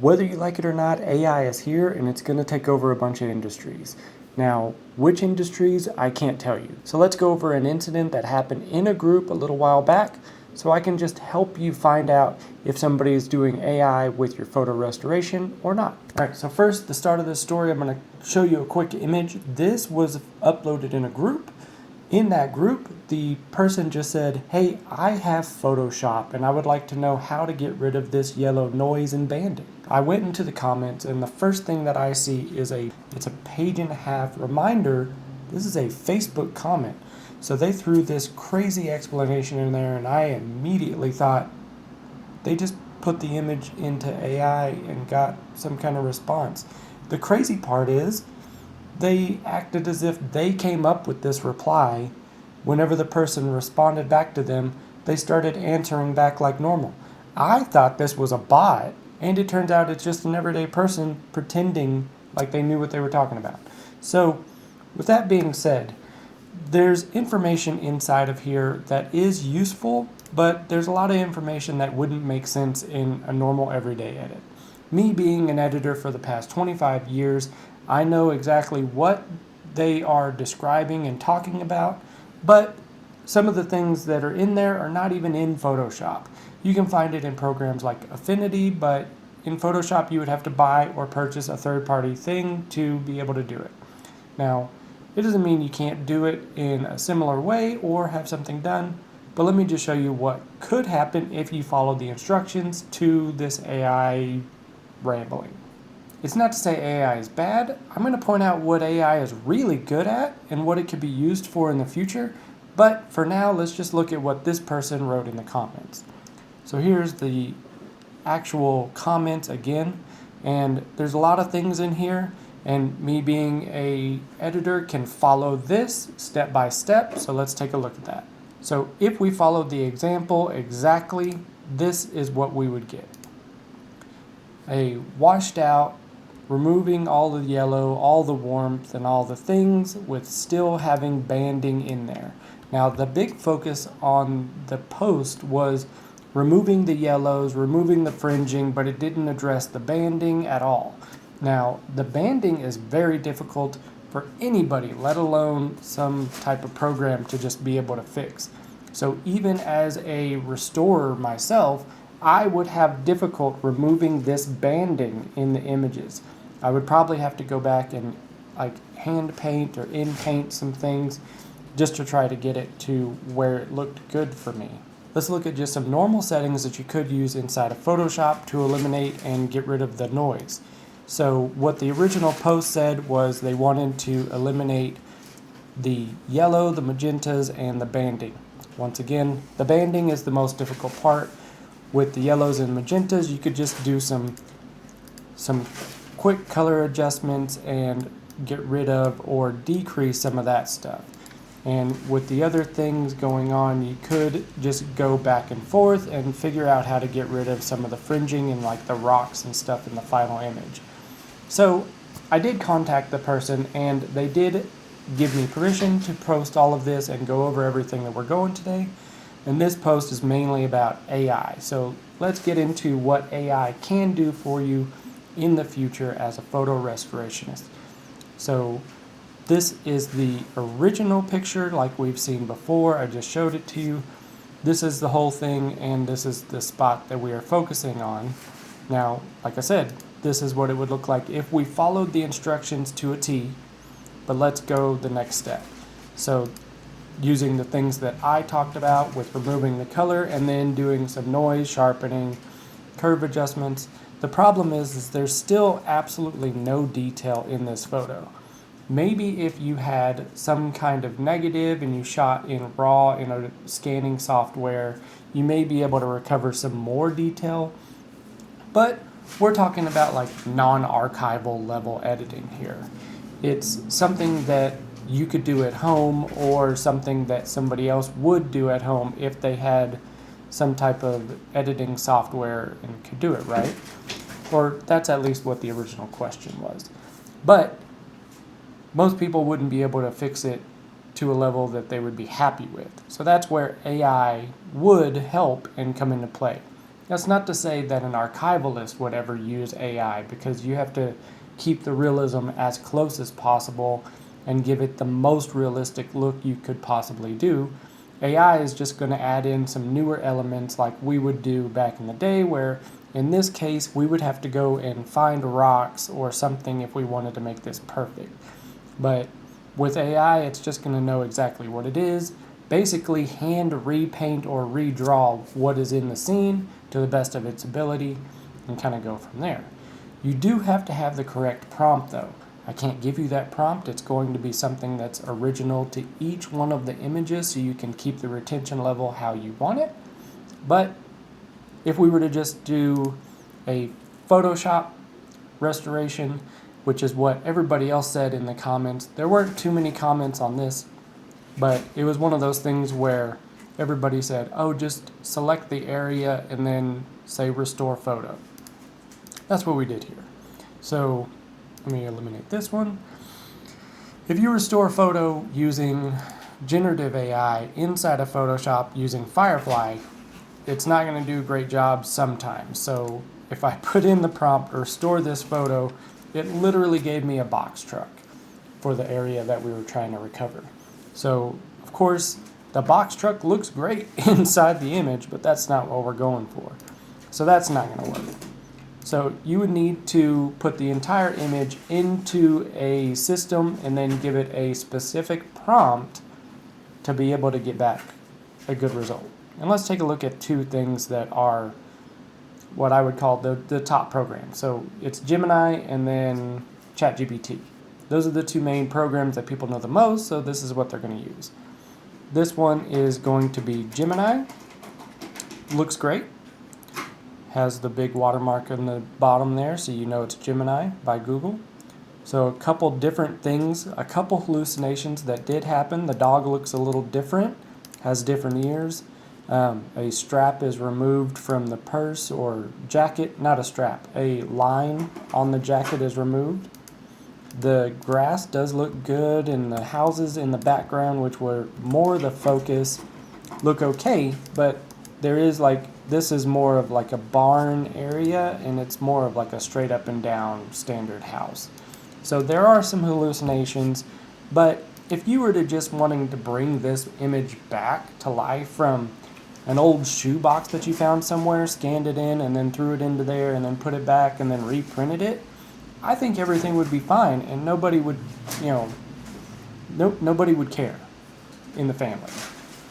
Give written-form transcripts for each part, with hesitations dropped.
Whether you like it or not, AI is here and it's going to take over a bunch of industries. Now, which industries, I can't tell you. So let's go over an incident that happened in a group a little while back so I can just help you find out if somebody is doing AI with your photo restoration or not. All right, so first, the start of this story, I'm going to show you a quick image. This was uploaded in a group. In that group, the person just said, hey, I have Photoshop and I would like to know how to get rid of this yellow noise and banding. I went into the comments and the first thing that I see is it's a page and a half reminder. This is a Facebook comment. So they threw this crazy explanation in there and I immediately thought they just put the image into AI and got some kind of response. The crazy part is they acted as if they came up with this reply. Whenever the person responded back to them, they started answering back like normal. I thought this was a bot, and it turns out it's just an everyday person pretending like they knew what they were talking about. So, with that being said, there's information inside of here that is useful, but there's a lot of information that wouldn't make sense in a normal everyday edit. Me being an editor for the past 25 years, I know exactly what they are describing and talking about, but some of the things that are in there are not even in Photoshop. You can find it in programs like Affinity, but in Photoshop you would have to buy or purchase a third-party thing to be able to do it. Now, it doesn't mean you can't do it in a similar way or have something done, but let me just show you what could happen if you follow the instructions to this AI rambling. It's not to say AI is bad. I'm going to point out what AI is really good at and what it could be used for in the future. But for now, let's just look at what this person wrote in the comments. So here's the actual comments again. And there's a lot of things in here. And me being an editor can follow this step by step. So let's take a look at that. So if we followed the example exactly, this is what we would get. A washed out, removing all the yellow, all the warmth, and all the things with still having banding in there. Now, the big focus on the post was removing the yellows, removing the fringing, but it didn't address the banding at all. Now, the banding is very difficult for anybody, let alone some type of program to just be able to fix. So even as a restorer myself, I would have difficult removing this banding in the images. I would probably have to go back and hand paint or in paint some things just to try to get it to where it looked good for me. Let's look at just some normal settings that you could use inside of Photoshop to eliminate and get rid of the noise. So what the original post said was they wanted to eliminate the yellow, the magentas, and the banding. Once again, the banding is the most difficult part. With the yellows and magentas, you could just do some quick color adjustments and get rid of or decrease some of that stuff. And with the other things going on, you could just go back and forth and figure out how to get rid of some of the fringing and like the rocks and stuff in the final image. So I did contact the person and they did give me permission to post all of this and go over everything that we're going today. And this post is mainly about AI. So let's get into what AI can do for you in the future as a photo restorationist. So this is the original picture like we've seen before. I just showed it to you. This is the whole thing and this is the spot that we are focusing on. Now, like I said, this is what it would look like if we followed the instructions to a T, but let's go the next step. So using the things that I talked about with removing the color and then doing some noise, sharpening, curve adjustments. The problem is there's still absolutely no detail in this photo. Maybe if you had some kind of negative and you shot in RAW in a scanning software, you may be able to recover some more detail. But we're talking about like non-archival level editing here. It's something that you could do at home or something that somebody else would do at home if they had some type of editing software and could do it, right? Or that's at least what the original question was. But most people wouldn't be able to fix it to a level that they would be happy with. So that's where AI would help and come into play. That's not to say that an archivalist would ever use AI, because you have to keep the realism as close as possible and give it the most realistic look you could possibly do. AI is just going to add in some newer elements like we would do back in the day, where in this case we would have to go and find rocks or something if we wanted to make this perfect. But with AI, it's just going to know exactly what it is, basically hand repaint or redraw what is in the scene to the best of its ability, and kind of go from there. You do have to have the correct prompt though. I can't give you that prompt. It's going to be something that's original to each one of the images so you can keep the retention level how you want it. But if we were to just do a Photoshop restoration, which is what everybody else said in the comments, there weren't too many comments on this, but it was one of those things where everybody said, oh, just select the area and then say restore photo. That's what we did here. So let me eliminate this one. If you restore photo using generative AI inside of Photoshop using Firefly, it's not going to do a great job sometimes. So if I put in the prompt, restore this photo, it literally gave me a box truck for the area that we were trying to recover. So of course, the box truck looks great inside the image, but that's not what we're going for. So that's not going to work. So you would need to put the entire image into a system and then give it a specific prompt to be able to get back a good result. And let's take a look at two things that are what I would call the top programs. So it's Gemini and then ChatGPT. Those are the two main programs that people know the most, so this is what they're going to use. This one is going to be Gemini. Looks great. Has the big watermark in the bottom there, so you know it's Gemini by Google. So a couple different things, a couple hallucinations that did happen. The dog looks a little different, has different ears. A strap is removed from the purse or jacket, not a strap, a line on the jacket is removed. The grass does look good, and the houses in the background, which were more the focus, look okay, but there is this is more of like a barn area, and it's more of like a straight up and down standard house. So there are some hallucinations, but if you were to just wanting to bring this image back to life from an old shoebox that you found somewhere, scanned it in, and then threw it into there, and then put it back, and then reprinted it, I think everything would be fine, and nobody would, nobody would care in the family.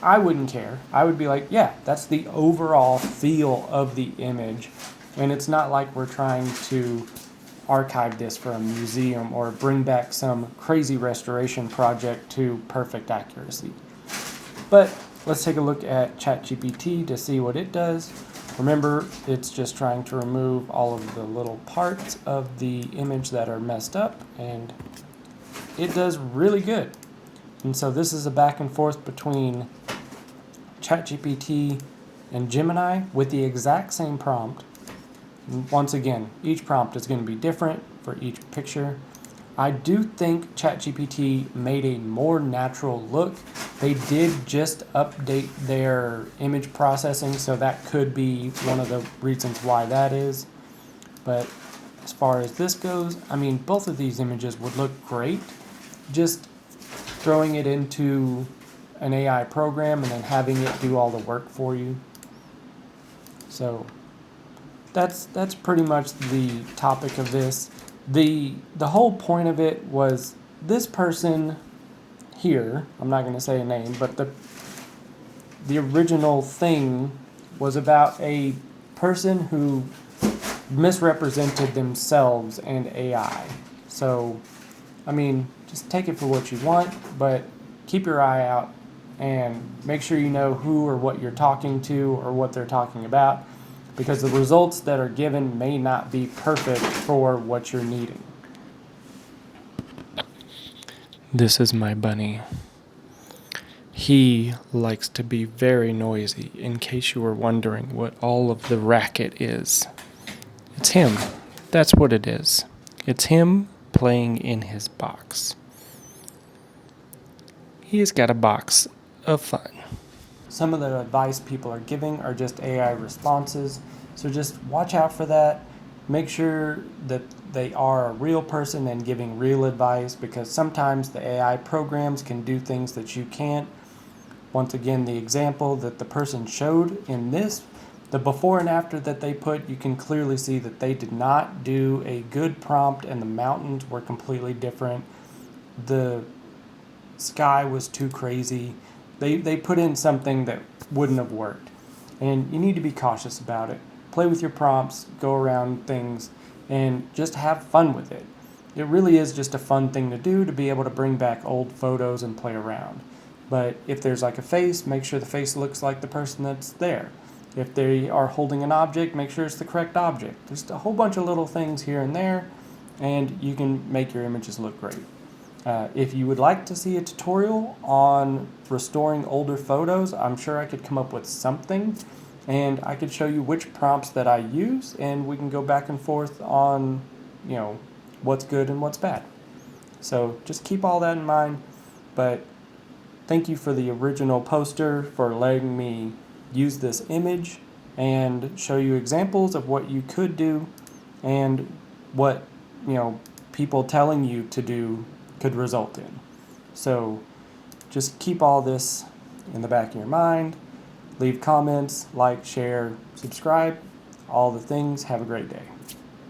I wouldn't care. I would be like, yeah, that's the overall feel of the image, and it's not like we're trying to archive this for a museum or bring back some crazy restoration project to perfect accuracy. But let's take a look at ChatGPT to see what it does. Remember, it's just trying to remove all of the little parts of the image that are messed up, and it does really good. And so this is a back and forth between ChatGPT and Gemini with the exact same prompt. And once again, each prompt is going to be different for each picture. I do think ChatGPT made a more natural look. They did just update their image processing, so that could be one of the reasons why that is. But as far as this goes, I mean, both of these images would look great. Just throwing it into an AI program and then having it do all the work for you. So that's pretty much the topic of this. The whole point of it was this person here, I'm not going to say a name, but the original thing was about a person who misrepresented themselves and AI. So, I mean, just take it for what you want, but keep your eye out and make sure you know who or what you're talking to or what they're talking about, because the results that are given may not be perfect for what you're needing. This is my bunny. He likes to be very noisy, in case you were wondering what all of the racket is. It's him. That's what it is. It's him playing in his box. He's got a box of fun. Some of the advice people are giving are just AI responses. So just watch out for that. Make sure that they are a real person and giving real advice, because sometimes the AI programs can do things that you can't. Once again, the example that the person showed in this, the before and after that they put, you can clearly see that they did not do a good prompt, and the mountains were completely different. The sky was too crazy. They put in something that wouldn't have worked. And you need to be cautious about it. Play with your prompts, go around things, and just have fun with it. It really is just a fun thing to do, to be able to bring back old photos and play around. But if there's like a face, make sure the face looks like the person that's there. If they are holding an object, make sure it's the correct object. Just a whole bunch of little things here and there, and you can make your images look great. If you would like to see a tutorial on restoring older photos, I'm sure I could come up with something, and I could show you which prompts that I use, and we can go back and forth on, what's good and what's bad. So just keep all that in mind. But thank you for the original poster for letting me use this image and show you examples of what you could do and what, people telling you to do could result in. So just keep all this in the back of your mind. Leave comments, like, share, subscribe, all the things. Have a great day.